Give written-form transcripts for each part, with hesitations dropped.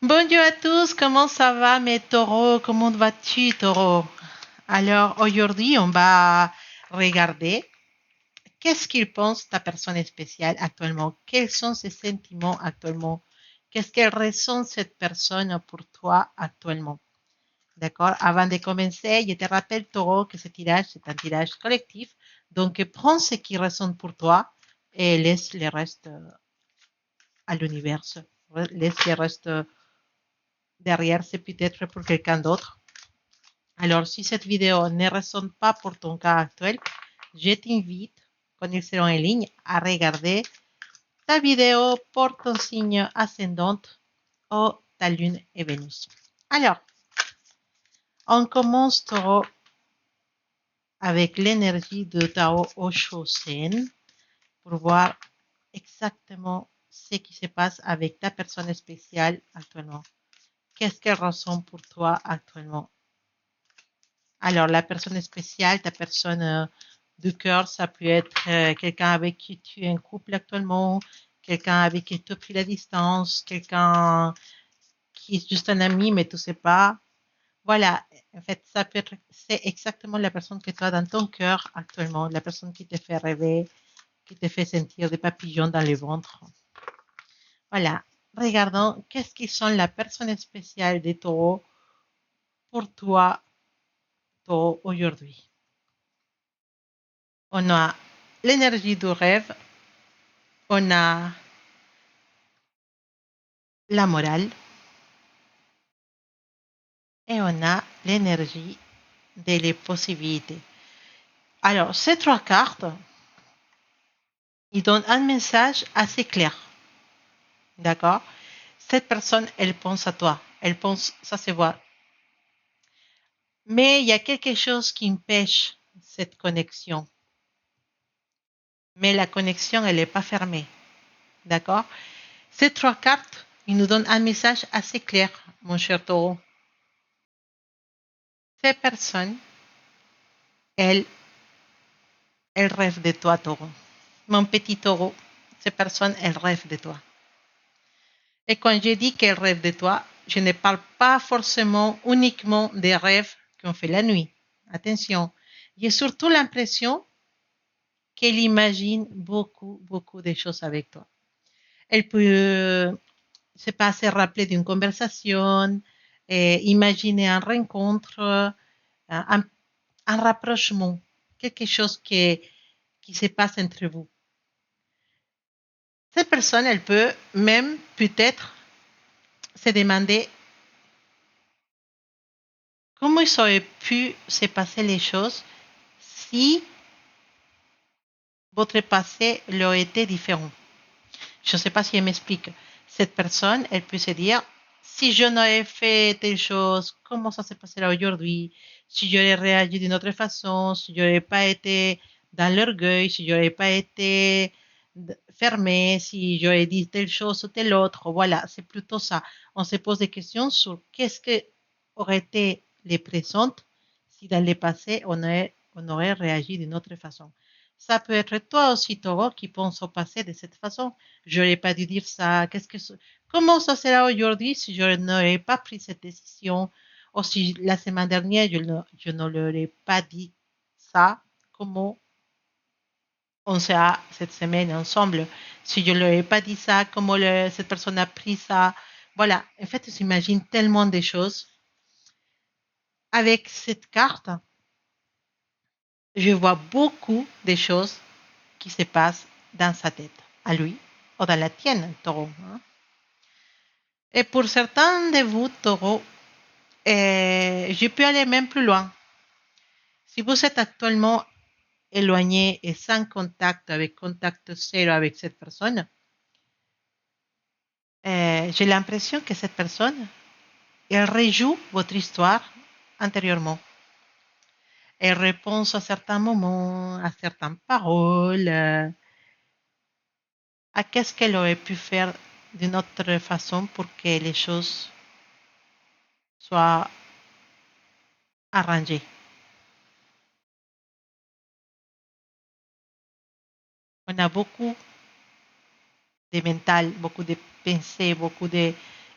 Bonjour à tous, comment ça va mes taureaux? Comment vas-tu taureau? Alors aujourd'hui on va regarder qu'est-ce qu'il pense ta personne spéciale actuellement, quels sont ses sentiments actuellement, qu'est-ce qu'elle ressent cette personne pour toi actuellement. D'accord? Avant de commencer, je te rappelle taureau que ce tirage c'est un tirage collectif, donc prends ce qui ressent pour toi et laisse le reste à l'univers. Laisse le reste derrière, c'est peut-être pour quelqu'un d'autre. Alors, si cette vidéo ne résonne pas pour ton cas actuel, je t'invite, quand ils seront en ligne, à regarder ta vidéo pour ton signe ascendant ou ta lune et Vénus. Alors, on commence taureau avec l'énergie de Tao Oshosen pour voir exactement ce qui se passe avec ta personne spéciale actuellement. Qu'est-ce qu'elle ressent pour toi actuellement? Alors, la personne spéciale, ta personne de cœur, ça peut être quelqu'un avec qui tu es en couple actuellement, quelqu'un avec qui tu as pris la distance, quelqu'un qui est juste un ami, mais tu ne sais pas. Voilà, en fait, ça peut être, c'est exactement la personne que tu as dans ton cœur actuellement, la personne qui te fait rêver, qui te fait sentir des papillons dans le ventre. Voilà, regardons qu'est-ce qui sont la personne spéciale des taureaux pour toi, taureau, aujourd'hui. On a l'énergie du rêve, on a la morale et on a l'énergie des possibilités. Alors, ces trois cartes, ils donnent un message assez clair. D'accord? Cette personne, elle pense à toi. Elle pense, ça se voit. Mais il y a quelque chose qui empêche cette connexion. Mais la connexion, elle n'est pas fermée. D'accord? Ces trois cartes, ils nous donnent un message assez clair, mon cher taureau. Ces personnes, elles, elles rêvent de toi, taureau. Mon petit taureau, ces personnes, elles rêvent de toi. Et quand je dis qu'elles rêvent de toi, je ne parle pas forcément uniquement des rêves qu'on fait la nuit. Attention, j'ai surtout l'impression qu'elle imagine beaucoup, beaucoup de choses avec toi. Elle peut se passer rappeler d'une conversation, imaginer un rencontre, un, un rapprochement, quelque chose qui se passe entre vous. Cette personne, elle peut même peut-être se demander comment il aurait pu se passer les choses si votre passé l'aurait été différent. Je ne sais pas si elle m'explique. Cette personne, elle peut se dire, si je n'aurais fait telle chose, comment ça se passerait aujourd'hui? Si j'aurais réagi d'une autre façon, si je n'aurais pas été dans l'orgueil, si je n'aurais pas été fermé, si j'aurais dit telle chose ou telle autre. Voilà, c'est plutôt ça. On se pose des questions sur qu'est-ce que aurait été les présentes si dans le passé on aurait réagi d'une autre façon. Ça peut être toi aussi, taureau, qui pense au passé de cette façon. Je n'aurais pas dû dire ça. Comment ça sera aujourd'hui si je n'aurais pas pris cette décision? Ou si la semaine dernière, je ne leur ai pas dit ça. Comment on sera cette semaine ensemble? Si je ne leur ai pas dit ça, comment cette personne a pris ça? Voilà. En fait, j'imagine tellement de choses. Avec cette carte, je vois beaucoup de choses qui se passent dans sa tête, à lui, ou dans la tienne, taureau. Hein. Et pour certains de vous, taureau, je peux aller même plus loin. Si vous êtes actuellement éloigné et sans contact, avec contact zéro avec cette personne, j'ai l'impression que cette personne, elle rejoue votre histoire antérieurement. Elle répond à certains moments, à certaines paroles, à qu'est-ce qu'elle aurait pu faire d'une autre façon pour que les choses soient arrangées. On a beaucoup de mental, beaucoup de pensées, beaucoup de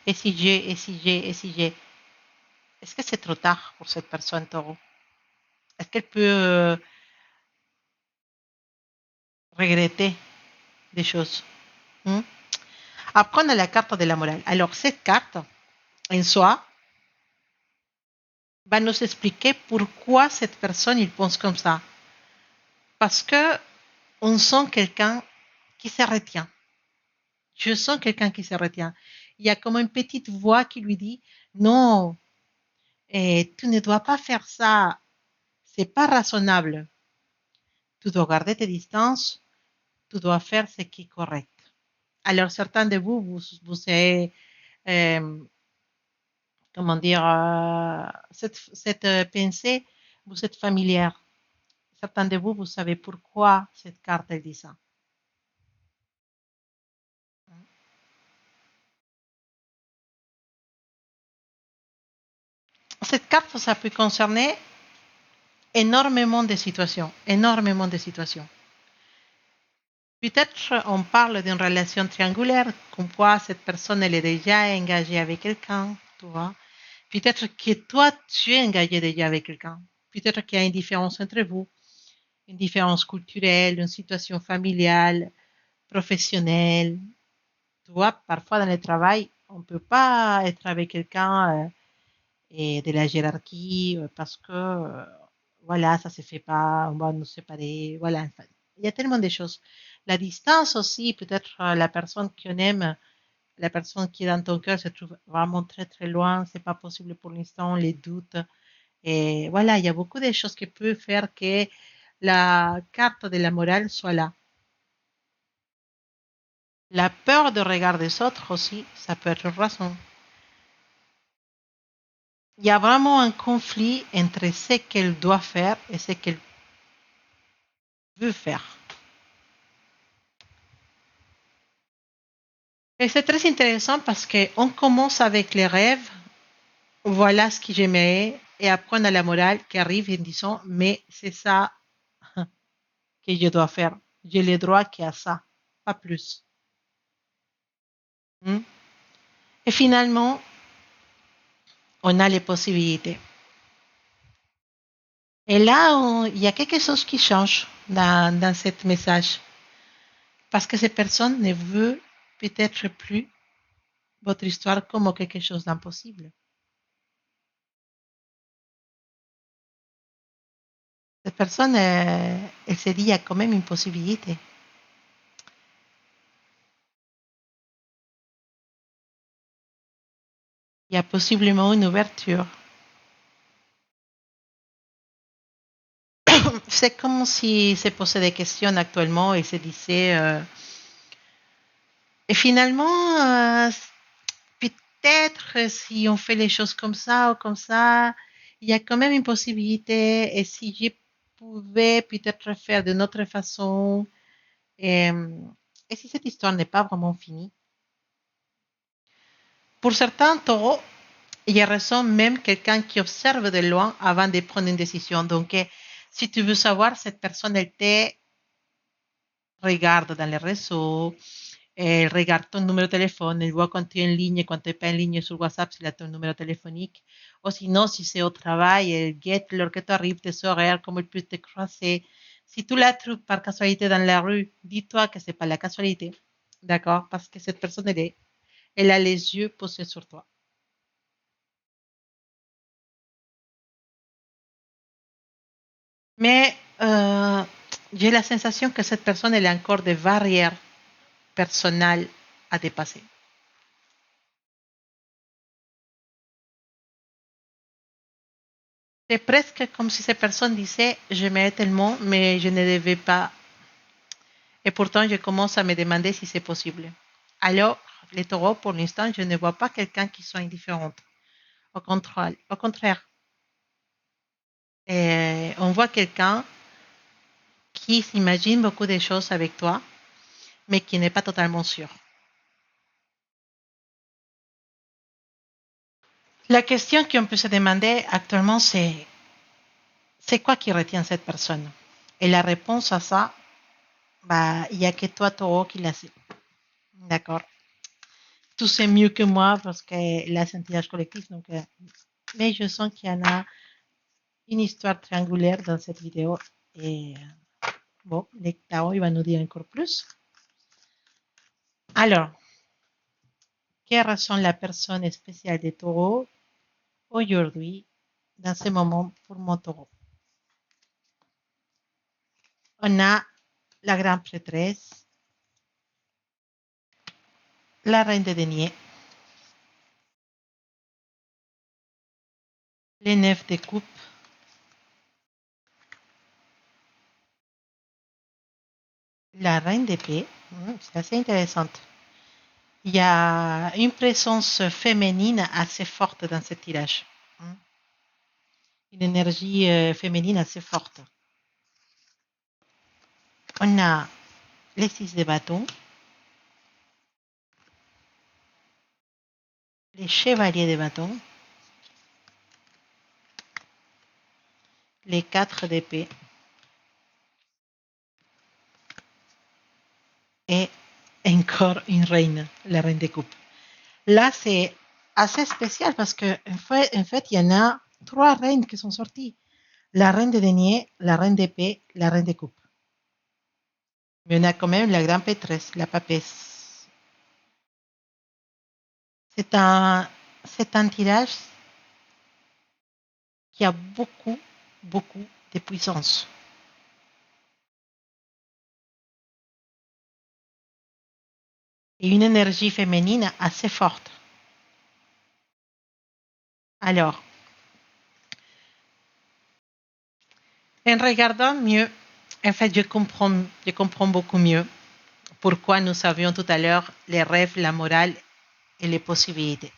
Et si j'ai, et si j'ai, et si j'ai. Est-ce que c'est trop tard pour cette personne, taureau? Est-ce qu'elle peut regretter des choses? Hmm? Apprendre la carte de la morale. Alors, cette carte, en soi, va nous expliquer pourquoi cette personne, il pense comme ça. Parce que on sent quelqu'un qui se retient. Je sens quelqu'un qui se retient. Il y a comme une petite voix qui lui dit, non, tu ne dois pas faire ça. C'est pas raisonnable. Tu dois garder tes distances. Tu dois faire ce qui est correct. Alors, certains de vous, vous avez, euh, comment dire, cette pensée, vous êtes familière. Certains de vous, vous savez pourquoi cette carte elle dit ça. Cette carte, ça peut concerner énormément de situations, énormément de situations. Peut-être on parle d'une relation triangulaire, comme quoi cette personne elle est déjà engagée avec quelqu'un, tu vois. Peut-être que toi, tu es engagé déjà avec quelqu'un. Peut-être qu'il y a une différence entre vous, une différence culturelle, une situation familiale, professionnelle. Tu vois, parfois dans le travail, on ne peut pas être avec quelqu'un et de la hiérarchie parce que, voilà, ça se fait pas, on va nous séparer, voilà. Enfin, il y a tellement de choses. La distance aussi, peut-être la personne qu'on aime, la personne qui est dans ton cœur se trouve vraiment très très loin, c'est pas possible pour l'instant, les doutes. Et voilà, il y a beaucoup de choses qui peuvent faire que la carte de la morale soit là. La peur de regard des autres aussi, ça peut être une raison. Il y a vraiment un conflit entre ce qu'elle doit faire et ce qu'elle veut faire. Et c'est très intéressant parce qu'on commence avec les rêves, voilà ce que j'aimais, et après on a la morale qui arrive en disant, mais c'est ça que je dois faire. J'ai le droit qu'à ça, pas plus. Hmm? Et finalement, on a les possibilités. Et là, il y a quelque chose qui change dans ce message. Parce que cette personne ne veut peut-être plus votre histoire comme quelque chose d'impossible. Cette personne, elle s'est dit, il y a quand même une possibilité. Il y a possiblement une ouverture. C'est comme s'il se posait des questions actuellement et se disait, et finalement, peut-être si on fait les choses comme ça ou comme ça, il y a quand même une possibilité. Et si je pouvais peut-être faire d'une autre façon, et, et si cette histoire n'est pas vraiment finie. Pour certains taureaux, il y a raison même quelqu'un qui observe de loin avant de prendre une décision. Donc, si tu veux savoir, cette personne, elle te regarde dans les réseaux, elle regarde ton numéro de téléphone, elle voit quand tu es en ligne, quand tu n'es pas en ligne sur WhatsApp, s'il a ton numéro téléphonique. Ou sinon, si c'est au travail, elle guette l'heure que tu arrives, tes horaires, comment elle peut te croiser. Si tu la trouves par casualité dans la rue, dis-toi que ce n'est pas la casualité. D'accord? Parce que cette personne, elle a les yeux posés sur toi. Mais j'ai la sensation que cette personne, elle a encore des barrières personnelles à dépasser. C'est presque comme si cette personne disait, je m'aime tellement, mais je ne devais pas. Et pourtant, je commence à me demander si c'est possible. Alors, les taureaux, pour l'instant, je ne vois pas quelqu'un qui soit indifférent. Au contraire, on voit quelqu'un qui s'imagine beaucoup de choses avec toi, mais qui n'est pas totalement sûr. La question qu'on peut se demander actuellement, c'est quoi qui retient cette personne? Et la réponse à ça, bah, il n'y a que toi, taureau, qui la sais. D'accord? tu sais mieux que moi parce que là, c'est un tirage collectif. Donc, mais je sens qu'il y en a une histoire triangulaire dans cette vidéo. Et bon, le Tao, il va nous dire encore plus. Alors, quelle ressent la personne spéciale des taureaux aujourd'hui, dans ce moment, pour mon taureau? On a la grande prêtresse, la reine de denier, les neuf de coupe, la reine d'épée. C'est assez intéressante. Il y a une présence féminine assez forte dans ce tirage. Une énergie féminine assez forte. On a les 6 de bâton, les chevaliers de bâton, les 4 d'épée et encore une reine, la reine de coupe. Là, c'est assez spécial parce que en fait, il y en a 3 reines qui sont sorties. La reine de denier, la reine d'épée, la reine de coupe. Mais on a quand même la grande prêtresse, la papesse. C'est un, c'est un tirage qui a beaucoup, beaucoup de puissance. Et une énergie féminine assez forte. Alors, en regardant mieux, en fait, je comprends beaucoup mieux pourquoi nous savions tout à l'heure les rêves, la morale et les possibilités.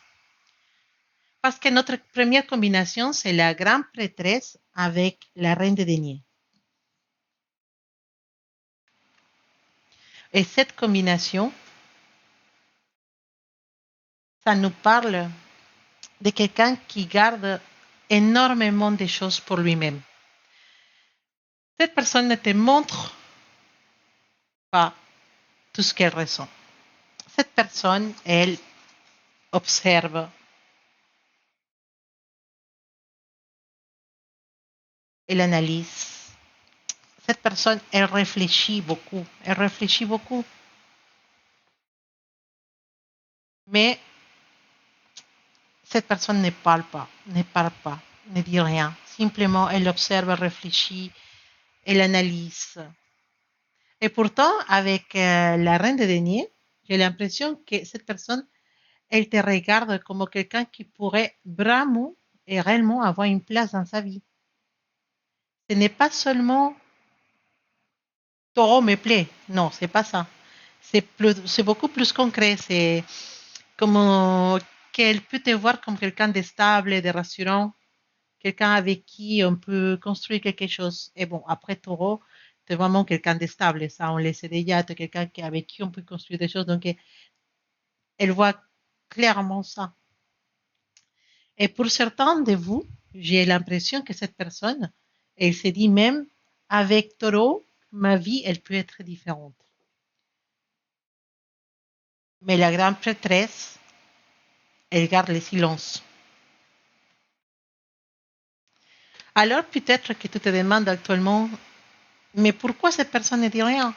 Parce que notre première combinaison, c'est la grande prêtresse avec la reine de denier. Et cette combinaison, ça nous parle de quelqu'un qui garde énormément de choses pour lui-même. Cette personne ne te montre pas tout ce qu'elle ressent. Cette personne, elle observe, elle analyse. Cette personne, elle réfléchit beaucoup. Elle réfléchit beaucoup. Mais cette personne ne parle pas, ne dit rien. Simplement, elle observe, elle réfléchit, elle analyse. Et pourtant, avec la reine de denier, j'ai l'impression que cette personne, elle te regarde comme quelqu'un qui pourrait vraiment et réellement avoir une place dans sa vie. Ce n'est pas seulement taureau me plaît. Non, c'est pas ça. C'est beaucoup plus concret. C'est comme qu'elle peut te voir comme quelqu'un de stable, de rassurant, quelqu'un avec qui on peut construire quelque chose. Et bon, après taureau, c'est vraiment quelqu'un de stable. Ça, on le sait déjà. C'est quelqu'un avec qui on peut construire des choses. Donc, elle voit clairement ça. Et pour certains de vous, j'ai l'impression que cette personne, elle se dit même, avec taureau, ma vie, elle peut être différente. Mais la grande prêtresse, elle garde le silence. Alors peut-être que tu te demandes actuellement, mais pourquoi cette personne ne dit rien?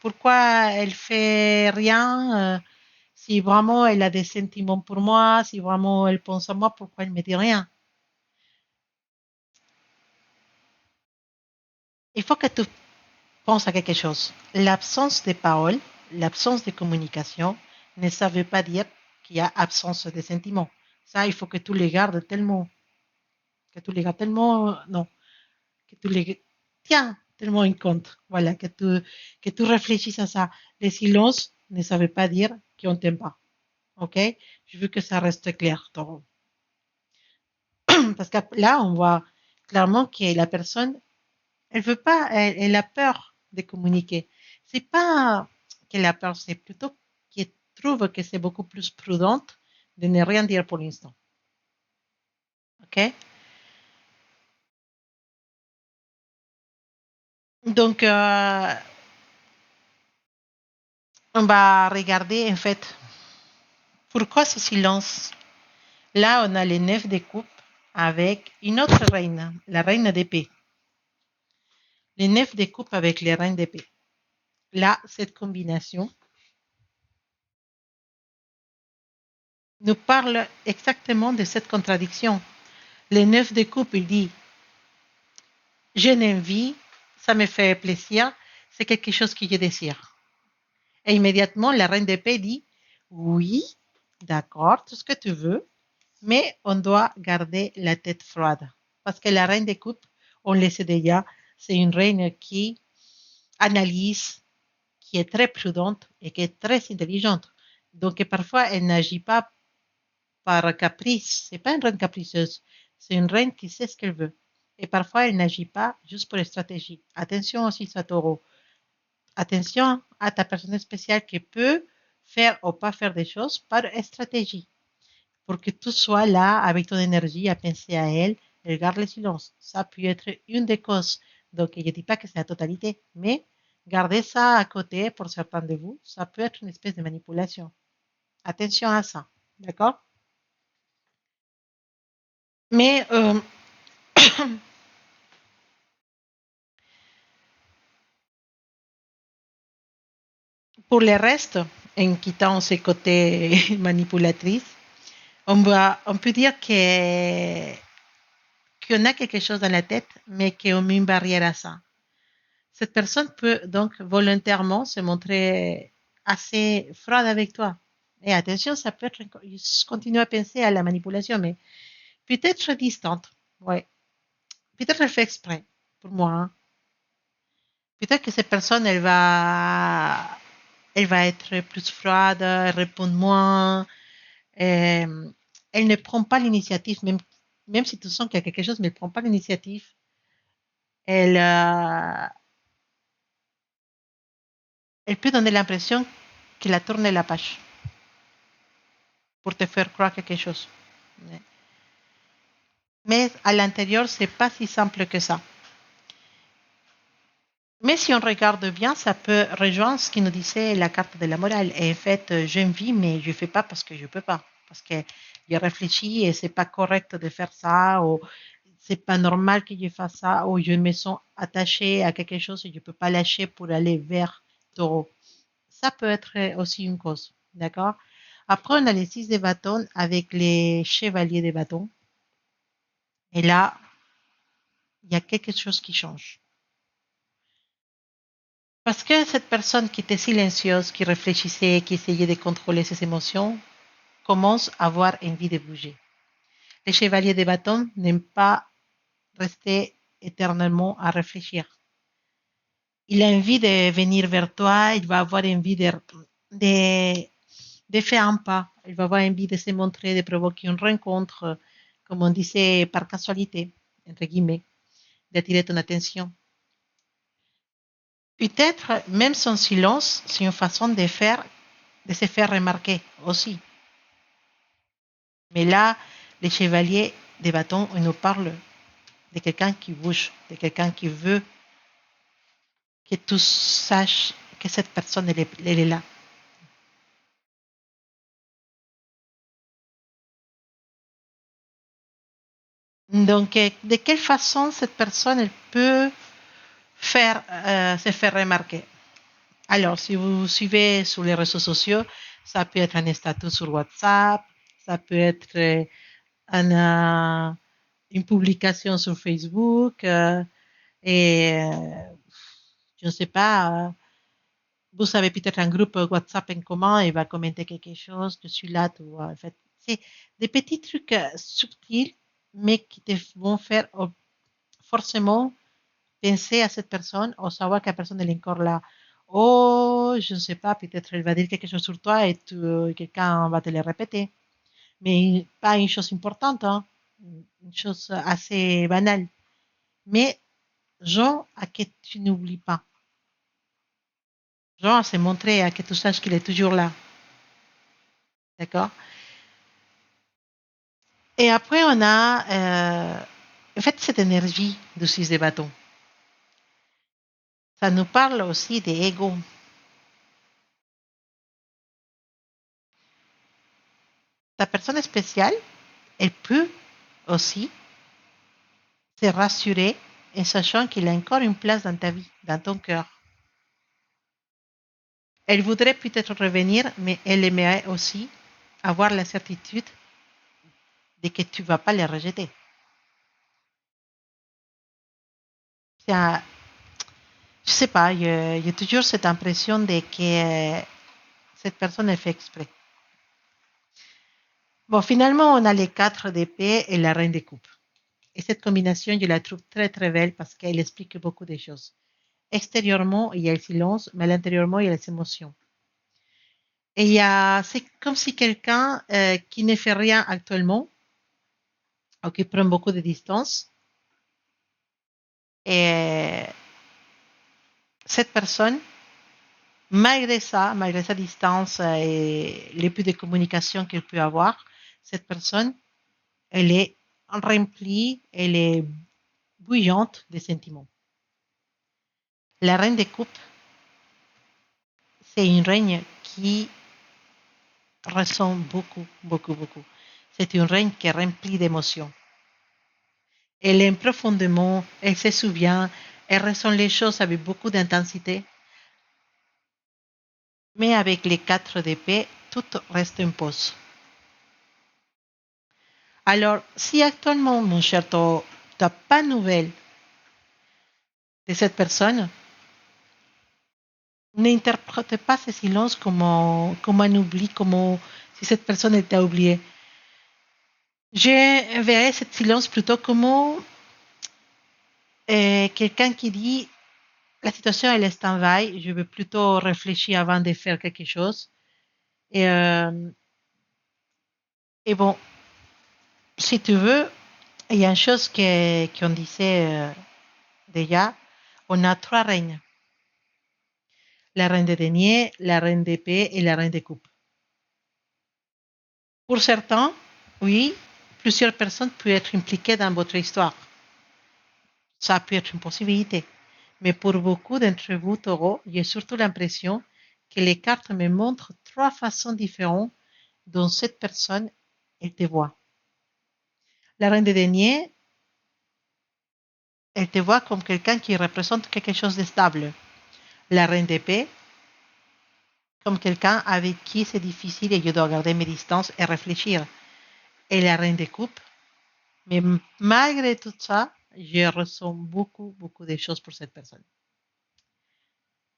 Pourquoi elle fait rien? Si vraiment elle a des sentiments pour moi, si vraiment elle pense à moi, pourquoi elle ne me dit rien? Il faut que tu penses à quelque chose. L'absence de parole, l'absence de communication ne ça veut pas dire qu'il y a absence de sentiments. Ça, il faut que tu les gardes tellement, que tu les gardes tellement, non, que tu les tiens tellement en compte. Voilà, que tu réfléchisses à ça. Le silence ne ça veut pas dire qu'on t'aime pas. OK? Je veux que ça reste clair. Parce que là, on voit clairement que la personne, elle veut pas, elle a peur de communiquer. C'est pas qu'elle a peur, c'est plutôt qu'elle trouve que c'est beaucoup plus prudente de ne rien dire pour l'instant. OK? Donc, on va regarder, en fait, Pourquoi ce silence? Là, on a les 9 de coupe avec une autre reine, la reine d'épée. Les 9 de coupe avec les reines d'épée. Là, cette combinaison nous parle exactement de cette contradiction. Les 9 de coupe, il dit, j'ai une envie, ça me fait plaisir, c'est quelque chose que je désire. Et immédiatement, la reine d'épée dit, oui, d'accord, tout ce que tu veux, mais on doit garder la tête froide. Parce que la reine des coupes, on le sait déjà, c'est une reine qui analyse, qui est très prudente et qui est très intelligente. Donc, parfois, elle n'agit pas par caprice. C'est pas une reine capricieuse. C'est une reine qui sait ce qu'elle veut. Et parfois, elle n'agit pas juste pour stratégie. Attention aussi, Satoru. Attention à ta personne spéciale qui peut faire ou pas faire des choses par stratégie. Pour que tu sois là avec ton énergie à penser à elle, elle garde le silence. Ça peut être une des causes. Donc, je ne dis pas que c'est la totalité, mais garder ça à côté pour certains de vous, ça peut être une espèce de manipulation. Attention à ça. D'accord? Mais pour le reste, en quittant ces côtés manipulatrices, on peut dire qu'on a quelque chose dans la tête, mais qu'on met une barrière à ça. Cette personne peut donc volontairement se montrer assez froide avec toi. Et attention, ça peut être, je continue à penser à la manipulation, mais peut-être distante. Ouais. Peut-être elle fait exprès, pour moi. Hein. Peut-être que cette personne, elle va être plus froide, elle répond moins, elle ne prend pas l'initiative, même si tu sens qu'il y a quelque chose, mais elle ne prend pas l'initiative. Elle, elle peut donner l'impression qu'elle a tourné la page pour te faire croire quelque chose. Mais à l'intérieur, c'est pas si simple que ça. Mais si on regarde bien, ça peut rejoindre ce qui nous disait la carte de la morale. Et en fait, j'envie, mais je ne fais pas parce que je ne peux pas. Parce que j'ai réfléchi et c'est pas correct de faire ça, ou c'est pas normal que je fasse ça, ou je me sens attaché à quelque chose et je ne peux pas lâcher pour aller vers taureau. Ça peut être aussi une cause. D'accord? Après, on a les 6 de bâtons avec les chevaliers de bâtons. Et là, il y a quelque chose qui change. Parce que cette personne qui était silencieuse, qui réfléchissait, qui essayait de contrôler ses émotions, commence à avoir envie de bouger. Les chevaliers de bâton n'aiment pas rester éternellement à réfléchir. Il a envie de venir vers toi, il va avoir envie de, de faire un pas, il va avoir envie de se montrer, de provoquer une rencontre, comme on disait, par casualité, entre guillemets, d'attirer ton attention. Peut-être même son silence, c'est une façon de se faire remarquer aussi. Mais là, les chevaliers des bâtons, ils nous parlent de quelqu'un qui bouge, de quelqu'un qui veut que tu saches que cette personne, elle est là. Donc, de quelle façon cette personne elle peut se faire remarquer? Alors, si vous suivez sur les réseaux sociaux, ça peut être un statut sur WhatsApp, ça peut être une publication sur Facebook, et je ne sais pas, vous avez peut-être un groupe WhatsApp en commun et va commenter quelque chose, je suis là, tu vois. En fait, c'est des petits trucs subtils, mais qui te vont faire forcément penser à cette personne ou savoir que la personne est encore là. Oh, je ne sais pas, peut-être elle va dire quelque chose sur toi et quelqu'un va te le répéter. Mais pas une chose importante, hein, une chose assez banale. Mais genre à que tu n'oublies pas. Genre à se montrer, à que tu saches qu'il est toujours là. D'accord. Et après, on a en fait cette énergie du 6 de bâton. Ça nous parle aussi des égos. ta personne spéciale, elle peut aussi se rassurer en sachant qu'il a encore une place dans ta vie, dans ton cœur. Elle voudrait peut-être revenir, mais elle aimerait aussi avoir la certitude de que tu ne vas pas les rejeter. Un, je sais pas, il y a toujours cette impression de que cette personne est fait exprès. Bon, finalement, on a les 4 d'épée et la reine des coupes. Et cette combinaison, je la trouve très très belle parce qu'elle explique beaucoup de choses. Extérieurement, il y a le silence, mais intérieurement, il y a les émotions. Et il y a, c'est comme si quelqu'un qui ne fait rien actuellement, ou qui prend beaucoup de distance, et cette personne, malgré sa distance et les peu de communication qu'elle peut avoir, cette personne, elle est remplie, elle est bouillante de sentiments. La reine des coupes, c'est une reine qui ressent beaucoup, beaucoup, beaucoup. C'est une reine qui est remplie d'émotions. Elle aime profondément, elle se souvient, elle ressent les choses avec beaucoup d'intensité. Mais avec les 4 d'épée, tout reste en pause. Alors, si actuellement, mon cher Taureau, tu n'as pas de nouvelles de cette personne, n'interprète pas ce silence comme un oubli, comme si cette personne était oubliée. Je verrais ce silence plutôt comme quelqu'un qui dit la situation elle est stand-by, je veux plutôt réfléchir avant de faire quelque chose. Et, euh, et bon, si tu veux, il y a une chose qu'on disait déjà, on a 3 reines. La reine de denier, la reine d'épée et la reine de coupe. Pour certains, oui, plusieurs personnes peuvent être impliquées dans votre histoire. Ça peut être une possibilité. Mais pour beaucoup d'entre vous, taureaux, j'ai surtout l'impression que les cartes me montrent 3 façons différentes dont cette personne, elle te voit. La reine de denier, elle te voit comme quelqu'un qui représente quelque chose de stable. La reine d'épée, comme quelqu'un avec qui c'est difficile et je dois garder mes distances et réfléchir. Et la reine des coupes, mais malgré tout ça, je ressens beaucoup, beaucoup de choses pour cette personne.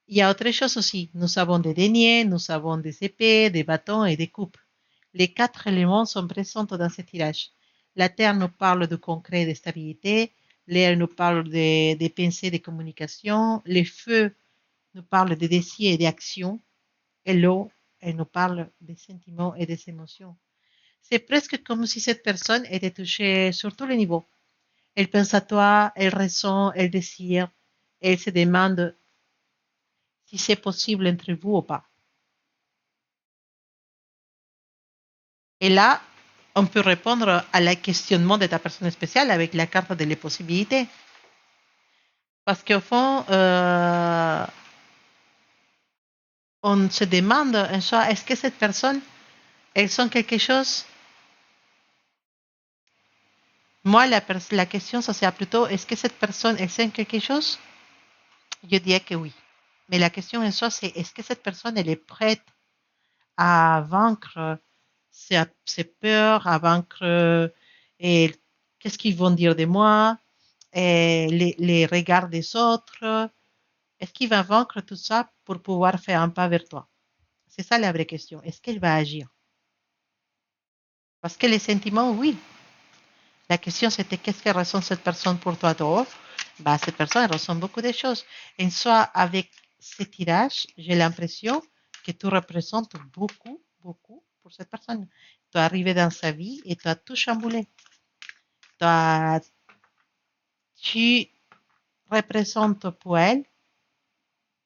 Il y a autre chose aussi. Nous avons des deniers, nous avons des épées, des bâtons et des coupes. Les 4 éléments sont présents dans ce tirage. La terre nous parle de concret et de stabilité. L'air nous parle des pensées, des communications. Les feux nous parlent des désirs et des actions. Et l'eau, elle nous parle des sentiments et des émotions. C'est presque comme si cette personne était touchée sur tous les niveaux. Elle pense à toi, elle ressent, elle désire, elle se demande si c'est possible entre vous ou pas. Et là, on peut répondre à la questionnement de ta personne spéciale avec la carte de les possibilités. Parce qu'au fond, on se demande en soi, est-ce que cette personne, elle sent quelque chose? Moi, la question, ça serait plutôt, est-ce que cette personne, elle sent quelque chose? Je dirais que oui. Mais la question en soi, c'est est-ce que cette personne, elle est prête à vaincre ses peurs, à vaincre et qu'est-ce qu'ils vont dire de moi, et les regards des autres. Est-ce qu'il va vaincre tout ça pour pouvoir faire un pas vers toi? C'est ça la vraie question. Est-ce qu'elle va agir? Parce que les sentiments, oui. La question, c'était qu'est-ce que ressent cette personne pour toi, toi? Bah, cette personne elle ressent beaucoup de choses. Et soit avec ces tirages, j'ai l'impression que tu représentes beaucoup, beaucoup pour cette personne. Tu es arrivé dans sa vie et tu as tout chamboulé. As, tu représentes pour elle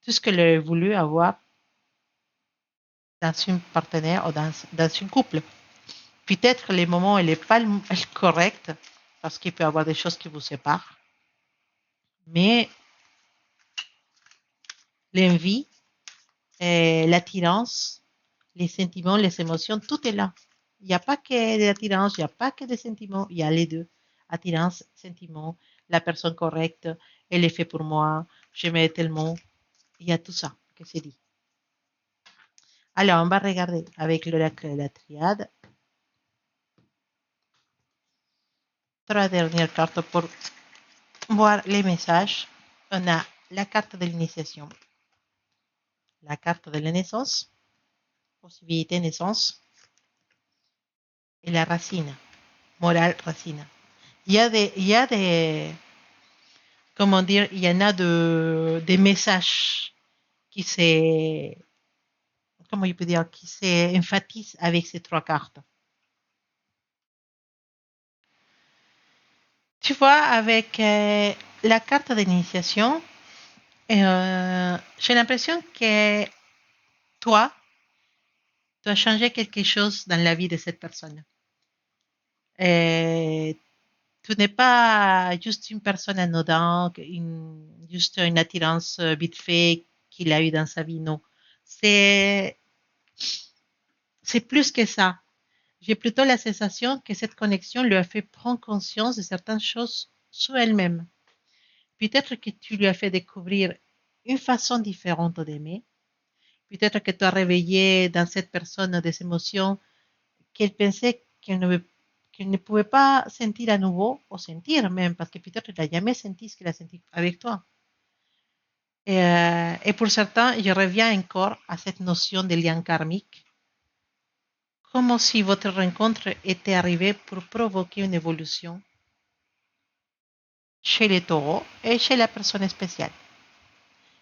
tout ce qu'elle aurait voulu avoir dans une partenaire ou dans un couple. Peut-être les moments, elle n'est pas correcte parce qu'il peut y avoir des choses qui vous séparent. Mais l'envie, l'attirance, les sentiments, les émotions, tout est là. Il n'y a pas que de l'attirance, il n'y a pas que des sentiments, il y a les deux. Attirance, sentiment, la personne correcte, elle est faite pour moi, j'aimais tellement. Il y a tout ça que c'est dit. Alors, on va regarder avec l'oracle de la triade. Trois dernières cartes pour voir les messages. On a la carte de l'initiation, la carte de la naissance, possibilité de naissance, et la racine, morale racine. Comment dire, il y en a des messages qui se, comment je peux dire, qui s'emphatisent avec ces trois cartes. Tu vois, avec la carte d'initiation, j'ai l'impression que toi, tu as changé quelque chose dans la vie de cette personne. Et tu n'es pas juste une personne anodine, juste une attirance vite fait qu'il a eu dans sa vie, non. C'est, c'est plus que ça. J'ai plutôt la sensation que cette connexion lui a fait prendre conscience de certaines choses sur elle-même. Peut-être que tu lui as fait découvrir une façon différente d'aimer. Peut-être que tu as réveillé dans cette personne des émotions qu'elle pensait qu'elle ne pouvait pas sentir à nouveau, ou sentir même, parce que peut-être qu'elle n'a jamais senti ce qu'elle a senti avec toi. Et pour certains, je reviens encore à cette notion de lien karmique, comme si votre rencontre était arrivée pour provoquer une évolution chez les taureaux et chez la personne spéciale.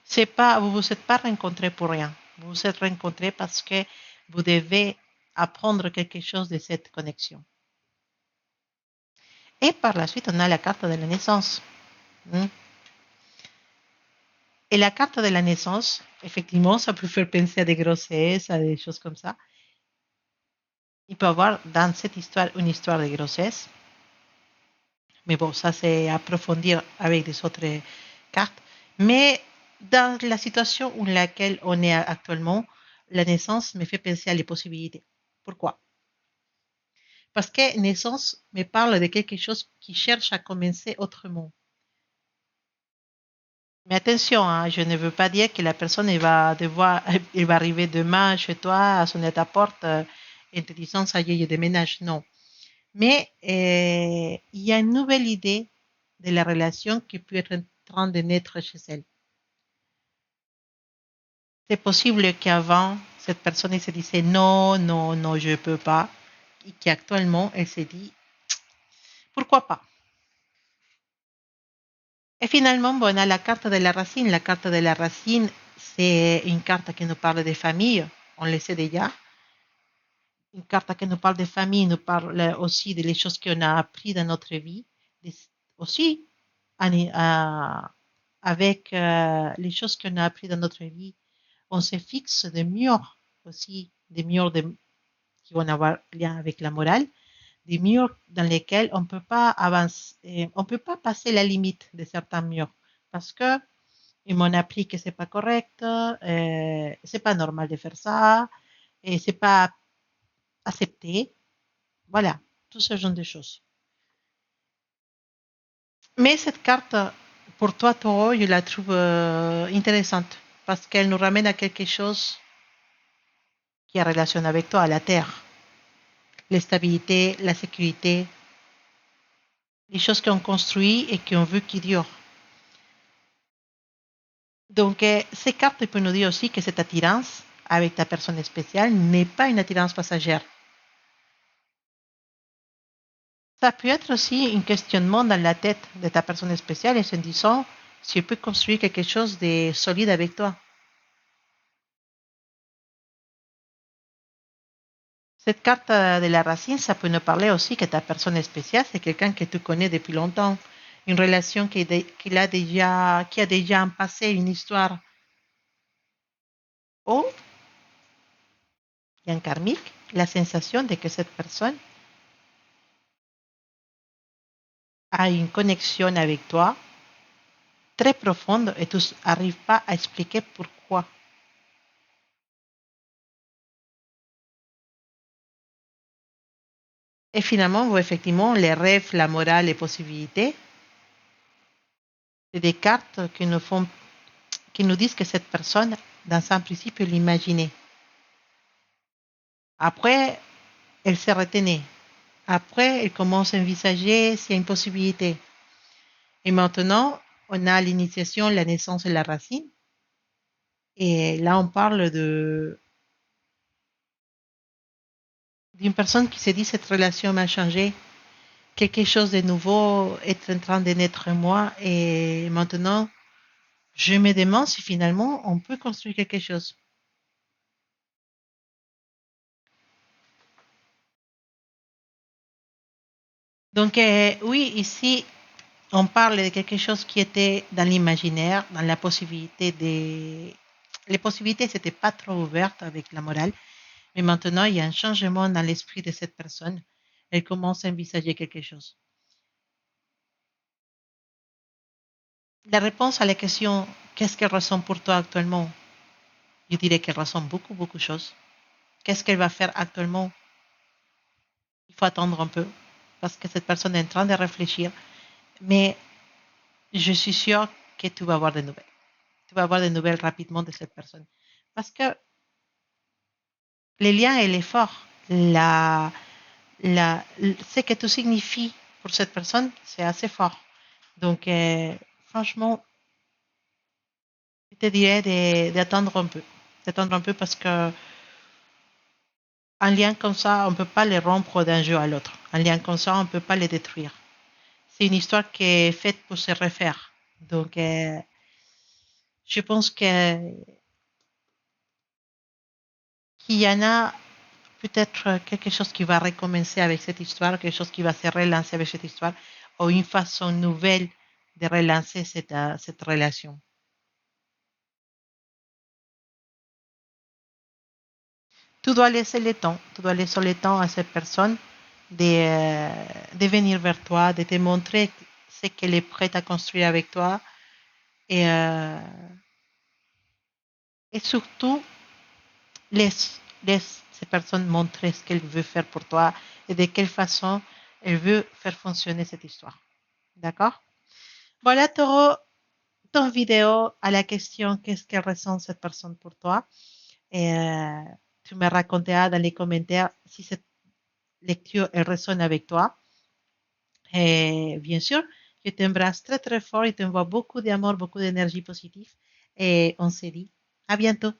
C'est pas, vous vous êtes pas rencontrés pour rien. Vous vous êtes rencontrés parce que vous devez apprendre quelque chose de cette connexion. Et par la suite, on a la carte de la naissance. Hmm. Et la carte de la naissance, effectivement, ça peut faire penser à des grossesses, à des choses comme ça. Il peut y avoir dans cette histoire une histoire de grossesse. Mais bon, ça c'est approfondir avec des autres cartes. Mais dans la situation où laquelle on est actuellement, la naissance me fait penser à les possibilités. Pourquoi? Parce que naissance me parle de quelque chose qui cherche à commencer autrement. Mais attention, hein, je ne veux pas dire que la personne elle va devoir, elle va arriver demain chez toi, à sonner à ta porte et te disant ça y est, je déménage. Non. Mais il y a une nouvelle idée de la relation qui peut être en train de naître chez elle. C'est possible qu'avant, cette personne elle se disait non, non, non, je ne peux pas. Et qu'actuellement, elle se dit pourquoi pas. Et finalement, bon, on a la carte de la racine. La carte de la racine, c'est une carte qui nous parle de famille, on le sait déjà. Une carte qui nous parle de famille, nous parle aussi des choses qu'on a appris dans notre vie, aussi avec les choses qu'on a appris dans notre vie, on se fixe des murs aussi, des murs qui vont avoir lien avec la morale, des murs dans lesquels on ne peut pas avancer, on ne peut pas passer la limite de certains murs parce que ils m'ont appris que c'est pas correct, c'est pas normal de faire ça, et c'est pas accepté. Voilà, tout ce genre de choses. Mais cette carte, pour toi, Taureau, je la trouve intéressante parce qu'elle nous ramène à quelque chose qui est en relation avec toi, à la terre, la stabilité, la sécurité, les choses qu'on construit et qu'on veut qui durent. Donc, ces cartes peuvent nous dire aussi que cette attirance avec ta personne spéciale n'est pas une attirance passagère. Ça peut être aussi un questionnement dans la tête de ta personne spéciale et se disant si je peux construire quelque chose de solide avec toi. Cette carte de la racine, ça peut nous parler aussi que ta personne spéciale, c'est quelqu'un que tu connais depuis longtemps, une relation qui a déjà un passé, une histoire. Ou, il y a un karmique, la sensation de que cette personne a une connexion avec toi très profonde et tu n'arrives pas à expliquer pourquoi. Et finalement, effectivement, les rêves, la morale, les possibilités, c'est des cartes qui nous disent que cette personne, dans un principe, peut l'imaginer. Après, elle s'est retenue. Après, elle commence à envisager s'il y a une possibilité. Et maintenant, on a l'initiation, la naissance et la racine. Et là, on parle d'une personne qui s'est dit cette relation m'a changé. Quelque chose de nouveau est en train de naître en moi. Et maintenant, je me demande si finalement on peut construire quelque chose. Donc, oui, ici, on parle de quelque chose qui était dans l'imaginaire, dans la possibilité des... Les possibilités n'étaient pas trop ouvertes avec la morale, mais maintenant, il y a un changement dans l'esprit de cette personne. Elle commence à envisager quelque chose. La réponse à la question qu'est-ce qu'elle ressent pour toi actuellement? Je dirais qu'elle ressent beaucoup, beaucoup de choses. Qu'est-ce qu'elle va faire actuellement? Il faut attendre un peu parce que cette personne est en train de réfléchir. Mais je suis sûre que tu vas avoir des nouvelles. Tu vas avoir des nouvelles rapidement de cette personne. Parce que les liens, elle est fort. Ce que tout signifie pour cette personne, c'est assez fort. Donc, franchement, je te dirais d'attendre un peu. D'attendre un peu parce que un lien comme ça, on ne peut pas le rompre d'un jeu à l'autre. Un lien comme ça, on ne peut pas le détruire. C'est une histoire qui est faite pour se refaire. Donc, je pense qu'il y en a peut-être quelque chose qui va recommencer avec cette histoire, quelque chose qui va se relancer avec cette histoire, ou une façon nouvelle de relancer cette relation. Tu dois laisser le temps, tu dois laisser le temps à cette personne de venir vers toi, de te montrer ce qu'elle est prête à construire avec toi et surtout laisse cette personne montrer ce qu'elle veut faire pour toi et de quelle façon elle veut faire fonctionner cette histoire. D'accord? Voilà, Taureau, ton vidéo à la question qu'est-ce qu'elle ressent cette personne pour toi. Et tu me raconteras dans les commentaires si cette lecture elle résonne avec toi. Et bien sûr, je t'embrasse très très fort et t'envoie beaucoup d'amour, beaucoup d'énergie positive. Et on se dit à bientôt.